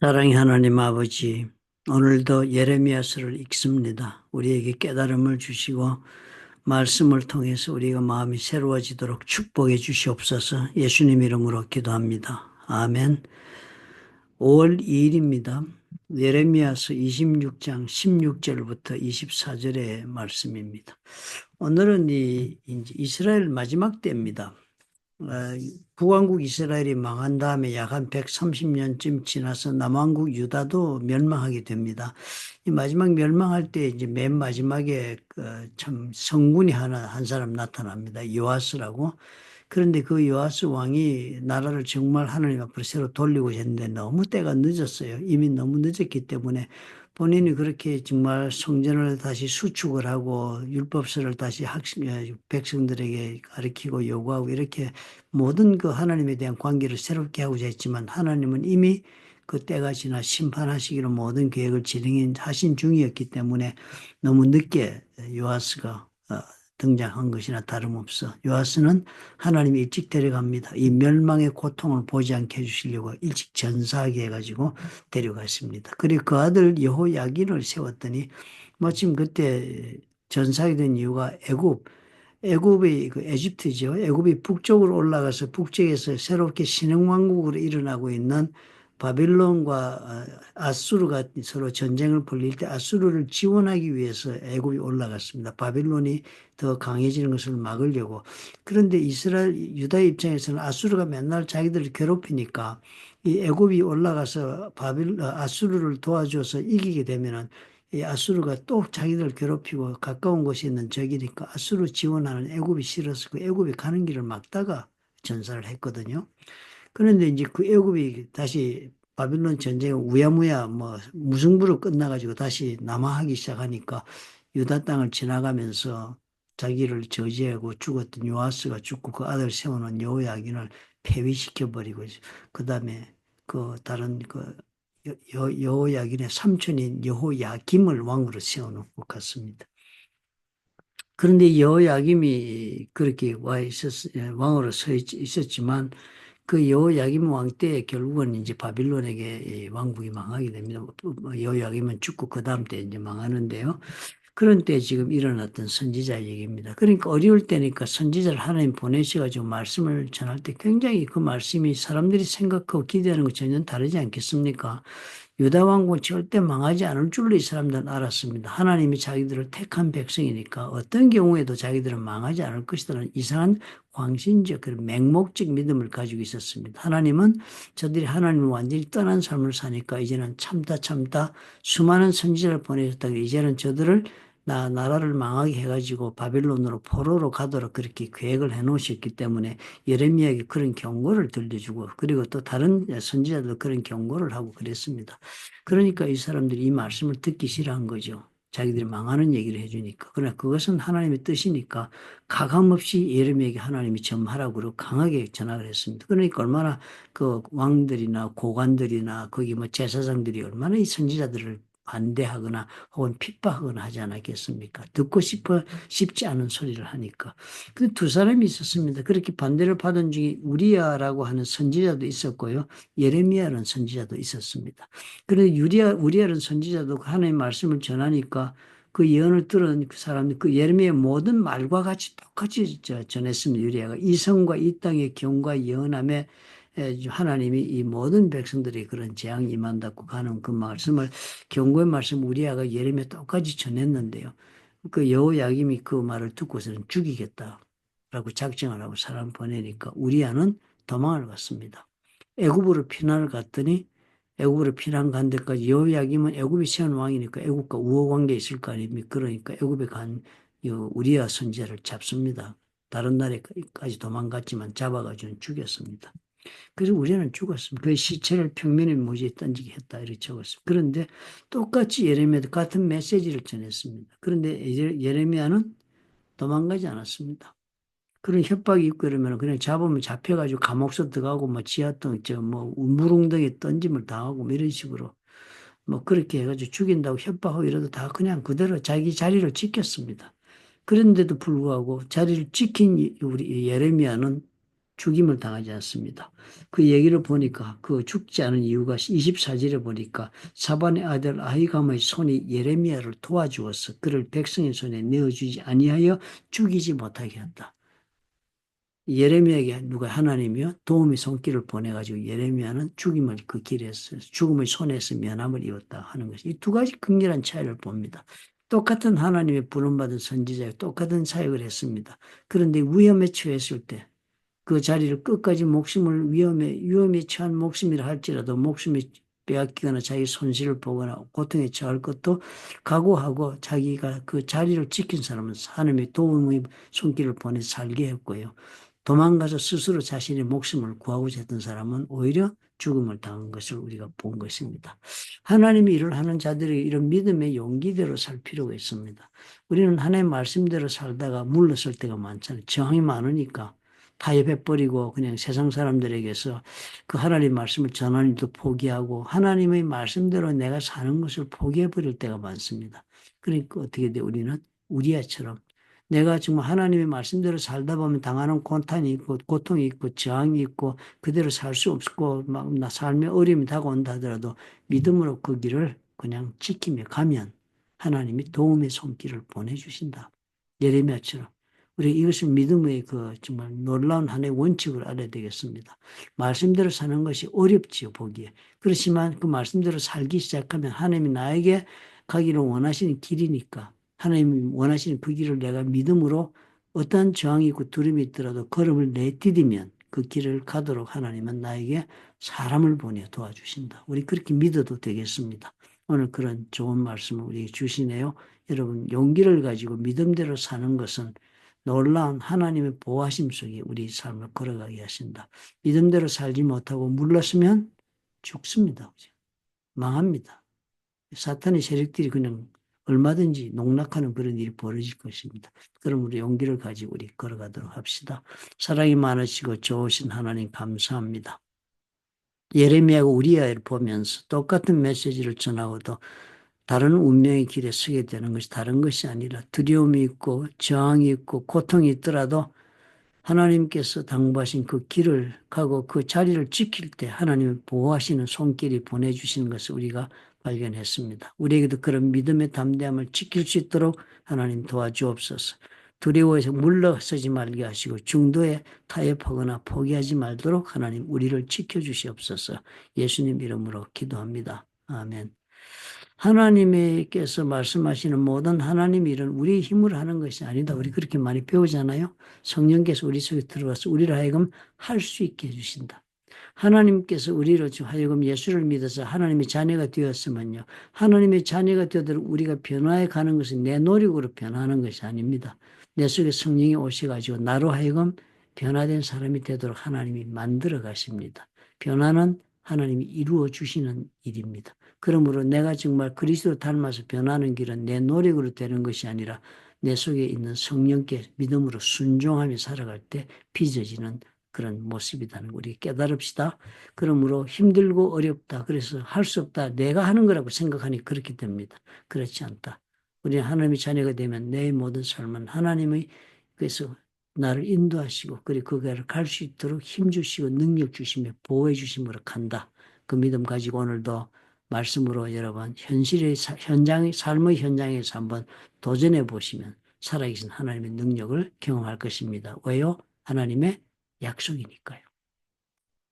사랑의 하나님 아버지, 오늘도 예레미야서를 읽습니다. 우리에게 깨달음을 주시고 말씀을 통해서 우리가 마음이 새로워지도록 축복해 주시옵소서. 예수님 이름으로 기도합니다. 아멘. 5월 2일입니다. 예레미야서 26장 16절부터 24절의 말씀입니다. 오늘은 이제 이스라엘 마지막 때입니다. 북왕국 이스라엘이 망한 다음에 약 한 130년쯤 지나서 남왕국 유다도 멸망하게 됩니다. 이 마지막 멸망할 때 이제 맨 마지막에 참 성군이 한 사람 나타납니다. 요아스라고. 그런데 그 요아스 왕이 나라를 정말 하나님 앞으로 새로 돌리고 했는데 너무 때가 늦었어요. 이미 너무 늦었기 때문에 본인이 그렇게 정말 성전을 다시 수축을 하고 율법서를 다시 백성들에게 가르치고 요구하고 이렇게 모든 그 하나님에 대한 관계를 새롭게 하고자 했지만 하나님은 이미 그 때가 지나 심판하시기로 모든 계획을 진행하신 중이었기 때문에 너무 늦게 요아스가 등장한 것이나 다름없어. 요아스는 하나님이 일찍 데려갑니다. 이 멸망의 고통을 보지 않게 해주시려고 일찍 전사하게 해가지고 데려갔습니다. 그리고 그 아들 여호야긴을 세웠더니 마침 그때 전사하게 된 이유가 애굽이 그 에집트죠. 애굽이 북쪽으로 올라가서 북쪽에서 새롭게 신흥왕국으로 일어나고 있는 바빌론과 아수르가 서로 전쟁을 벌일 때 아수르를 지원하기 위해서 애굽이 올라갔습니다. 바빌론이 더 강해지는 것을 막으려고. 그런데 이스라엘 유다 입장에서는 아수르가 맨날 자기들을 괴롭히니까 이 애굽이 올라가서 아수르를 도와줘서 이기게 되면은 이 아수르가 또 자기들 괴롭히고 가까운 곳에 있는 적이니까 아수르 지원하는 애굽이 싫어서 그 애굽이 가는 길을 막다가 전사를 했거든요. 그런데 이제 그 애굽이 다시 바빌론 전쟁 우야무야 뭐 무승부로 끝나가지고 다시 남하하기 시작하니까 유다 땅을 지나가면서 자기를 저지하고 죽었던 요아스가 죽고 그 아들 세우는 여호야긴을 폐위시켜버리고 그 다음에 그 다른 그 여호야긴의 삼촌인 여호야김을 왕으로 세워놓고 갔습니다. 그런데 여호야김이 그렇게 왕으로 서 있었지만 그 여호야김 왕 때 결국은 이제 바빌론에게 왕국이 망하게 됩니다. 여호야김은 죽고 그 다음 때 이제 망하는데요. 그런 때 지금 일어났던 선지자 얘기입니다. 그러니까 어려울 때니까 선지자를 하나님 보내셔가지고 말씀을 전할 때 굉장히 그 말씀이 사람들이 생각하고 기대하는 것 전혀 다르지 않겠습니까? 유다 왕국은 절대 망하지 않을 줄로 이 사람들은 알았습니다. 하나님이 자기들을 택한 백성이니까 어떤 경우에도 자기들은 망하지 않을 것이라는 이상한 광신적 그런 맹목적 믿음을 가지고 있었습니다. 하나님은 저들이 하나님을 완전히 떠난 삶을 사니까 이제는 참다 수많은 선지자를 보내셨다고 이제는 저들을 나라를 망하게 해가지고 바빌론으로 포로로 가도록 그렇게 계획을 해놓으셨기 때문에 예레미야에게 그런 경고를 들려주고 그리고 또 다른 선지자들도 그런 경고를 하고 그랬습니다. 그러니까 이 사람들이 이 말씀을 듣기 싫어한 거죠. 자기들이 망하는 얘기를 해주니까. 그러나 그것은 하나님의 뜻이니까 가감없이 예레미야에게 하나님이 점하라고 그러고 강하게 전학을 했습니다. 그러니까 얼마나 그 왕들이나 고관들이나 거기 뭐 제사장들이 얼마나 이 선지자들을 반대하거나 혹은 핍박하거나 하지 않았겠습니까? 듣고 싶지 않은 소리를 하니까. 그 두 사람이 있었습니다. 그렇게 반대를 받은 중에 우리야라고 하는 선지자도 있었고요. 예레미야라는 선지자도 있었습니다. 그런데 우리야라는 선지자도 하나님의 말씀을 전하니까 그 예언을 들은 그 사람들, 그 예레미야의 모든 말과 같이 똑같이 전했습니다. 우리야가 이성과 이 땅의 경과 예언함에 하나님이 이 모든 백성들이 그런 재앙이 임한다고 하는 그 말씀을 경고의 말씀 우리아가 예레미야 똑같이 전했는데요. 그 여호야김이 그 말을 듣고서는 죽이겠다라고 작정을 하고 사람 보내니까 우리아는 도망을 갔습니다. 애굽으로 피난을 갔더니 애굽으로 피난 간 데까지 여호야김은 애굽이 세운 왕이니까 애굽과 우호 관계 있을 거 아닙니까? 그러니까 애굽에 간 우리아 선지자를 잡습니다. 다른 나라까지 도망갔지만 잡아가지고 죽였습니다. 그래서 우리는 죽었습니다. 그 시체를 평면의 무지에 던지게 했다 이렇게 적었습니다. 그런데 똑같이 예레미야도 같은 메시지를 전했습니다. 그런데 예레미야는 도망가지 않았습니다. 그런 협박이 있고 이러면 그냥 잡으면 잡혀가지고 감옥서 들어가고 뭐 지하등 저뭐 무릉덩이 던짐을 당하고 뭐 이런 식으로 뭐 그렇게 해가지고 죽인다고 협박하고 이래도 다 그냥 그대로 자기 자리를 지켰습니다. 그런데도 불구하고 자리를 지킨 우리 예레미야는 죽임을 당하지 않습니다. 그 얘기를 보니까 그 죽지 않은 이유가 24절에 보니까 사반의 아들 아히감의 손이 예레미야를 도와주어서 그를 백성의 손에 내어주지 아니하여 죽이지 못하게 한다. 예레미야에게 누가 하나님이요 도움의 손길을 보내가지고 예레미야는 죽임을 그 길에서 죽음의 손에서 면함을 입었다 하는 것이 이 두 가지 극렬한 차이를 봅니다. 똑같은 하나님의 부름받은 선지자에 똑같은 사역을 했습니다. 그런데 위험에 처했을 때 그 자리를 끝까지 목숨을 위험에 처한 목숨이라 할지라도 목숨이 빼앗기거나 자기 손실을 보거나 고통에 처할 것도 각오하고 자기가 그 자리를 지킨 사람은 하나님의 도움의 손길을 보내 살게 했고요. 도망가서 스스로 자신의 목숨을 구하고자 했던 사람은 오히려 죽음을 당한 것을 우리가 본 것입니다. 하나님이 일을 하는 자들이 이런 믿음의 용기대로 살 필요가 있습니다. 우리는 하나님의 말씀대로 살다가 물러설 때가 많잖아요. 저항이 많으니까 타협해버리고 그냥 세상 사람들에게서 그 하나님 말씀을 전하는 일도 포기하고 하나님의 말씀대로 내가 사는 것을 포기해버릴 때가 많습니다. 그러니까 어떻게 돼? 우리는 우리야처럼 내가 정말 하나님의 말씀대로 살다 보면 당하는 고난이 있고 고통이 있고 저항이 있고 그대로 살 수 없고 막 나 삶의 어려움이 다가온다 하더라도 믿음으로 그 길을 그냥 지키며 가면 하나님이 도움의 손길을 보내주신다. 예레미야처럼. 우리 이것을 믿음의 그 정말 놀라운 하나의 원칙을 알아야 되겠습니다. 말씀대로 사는 것이 어렵지요, 보기에. 그렇지만 그 말씀대로 살기 시작하면 하나님이 나에게 가기를 원하시는 길이니까 하나님이 원하시는 그 길을 내가 믿음으로 어떠한 저항이 있고 두려움이 있더라도 걸음을 내디디면 그 길을 가도록 하나님은 나에게 사람을 보내 도와주신다. 우리 그렇게 믿어도 되겠습니다. 오늘 그런 좋은 말씀을 우리에게 주시네요. 여러분 용기를 가지고 믿음대로 사는 것은 놀라운 하나님의 보호하심 속에 우리 삶을 걸어가게 하신다. 믿음대로 살지 못하고 물렀으면 죽습니다. 망합니다. 사탄의 세력들이 그냥 얼마든지 농락하는 그런 일이 벌어질 것입니다. 그럼 우리 용기를 가지고 우리 걸어가도록 합시다. 사랑이 많으시고 좋으신 하나님 감사합니다. 예레미야가 우리야를 보면서 똑같은 메시지를 전하고도 다른 운명의 길에 서게 되는 것이 다른 것이 아니라 두려움이 있고 저항이 있고 고통이 있더라도 하나님께서 당부하신 그 길을 가고 그 자리를 지킬 때 하나님을 보호하시는 손길이 보내주시는 것을 우리가 발견했습니다. 우리에게도 그런 믿음의 담대함을 지킬 수 있도록 하나님 도와주옵소서. 두려워해서 물러서지 말게 하시고 중도에 타협하거나 포기하지 말도록 하나님 우리를 지켜주시옵소서. 예수님 이름으로 기도합니다. 아멘. 하나님께서 말씀하시는 모든 하나님 일은 우리의 힘으로 하는 것이 아니다. 우리 그렇게 많이 배우잖아요. 성령께서 우리 속에 들어가서 우리를 하여금 할 수 있게 해주신다. 하나님께서 우리로 하여금 예수를 믿어서 하나님의 자녀가 되었으면요. 하나님의 자녀가 되도록 우리가 변화해 가는 것은 내 노력으로 변화하는 것이 아닙니다. 내 속에 성령이 오셔가지고 나로 하여금 변화된 사람이 되도록 하나님이 만들어 가십니다. 변화는 하나님이 이루어 주시는 일입니다. 그러므로 내가 정말 그리스도 닮아서 변하는 길은 내 노력으로 되는 것이 아니라 내 속에 있는 성령께 믿음으로 순종하며 살아갈 때 빚어지는 그런 모습이라는 걸 우리 깨달읍시다. 그러므로 힘들고 어렵다. 그래서 할 수 없다. 내가 하는 거라고 생각하니 그렇게 됩니다. 그렇지 않다. 우리는 하나님의 자녀가 되면 내 모든 삶은 하나님의 그래서 나를 인도하시고 그리고 그 길을 갈 수 있도록 힘주시고 능력 주시며 보호해 주심으로 간다. 그 믿음 가지고 오늘도 말씀으로 여러분 현장의 삶의 현장에서 한번 도전해 보시면 살아계신 하나님의 능력을 경험할 것입니다. 왜요? 하나님의 약속이니까요.